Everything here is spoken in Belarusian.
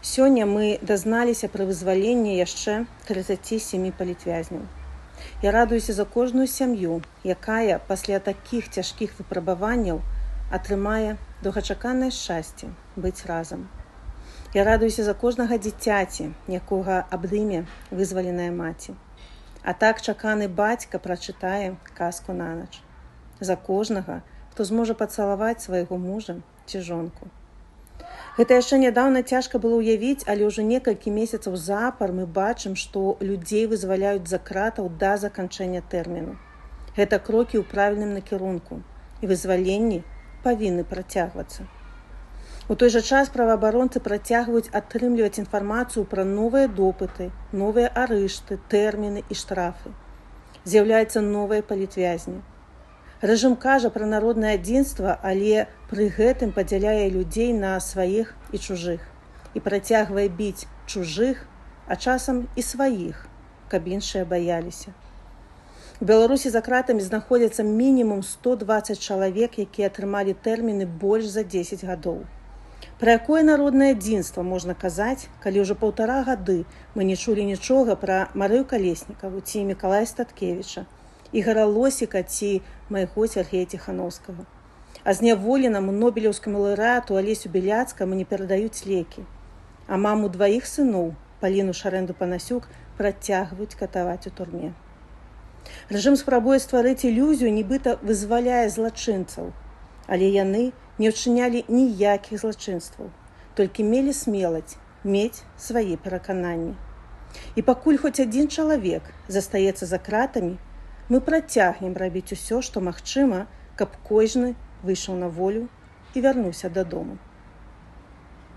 Сёння мы дазналіся пра вызваленне яшчэ 37 палітвязняў. Я радуюся за кожную сям'ю, якая пасля такіх цяжкіх выпрабаванняў атрымае доўгачаканае шчасце быць разам. Я радуюся за кожнага дзіцяці, якога абдыме вызваленая маці. А так чаканы бацька прачытае казку на ноч. За кожнага, хто зможа пацалаваць свайго мужа ці жонку. Гэта яшчэ нядаўна цяжка было ўявіць, але ўжо некалькі месяцаў запар мы бачым, што людзей вызваляюць за кратаў да заканчэння тэрміну. Гэта крокі ў правільным накірунку, і вызваленні павінны працягвацца. У той жа час праваабаронцы працягваюць атрымліваць інфармацыю пра новыя допыты, новыя арышты, тэрміны і штрафы. З'яўляюцца новыя палітвязні. Рэжым кажа пра народнае адзінства, але пры гэтым падзяляе людзей на сваіх і чужых і працягвае біць чужых, а часам і сваіх, каб іншыя баяліся. У Беларусі за кратамі знаходзяцца мінімум 120 чалавек, якія атрымалі тэрміны больш за 10 гадоў. Пра якое народнае адзінства можна казаць, калі ўжо 1,5 гады мы не чулі нічога пра Марыю Калеснікаву ці Мікалая Статкевіча, Ігара Лосіка ці майго Сергея Ціхановскага. А зняволенаму нобелеўскаму лаўрэату Алесю Біляцкаму не перадаюць лекі. А маму 2 сыноў, Паліну Шарэнду-Панасюк, працягваюць катаваць у турме. Рэжым спрабуе стварыць ілюзію, нібыта вызваляе злачынцаў, але яны не ўчынялі ніякіх злачынстваў, толькі мелі смеласць мець свае перакананні. І пакуль хоць адзін чалавек застаецца за кратамі, мы працягнем рабіць усё, што магчыма, каб кожны выйшаў на волю і вярнуўся дадому.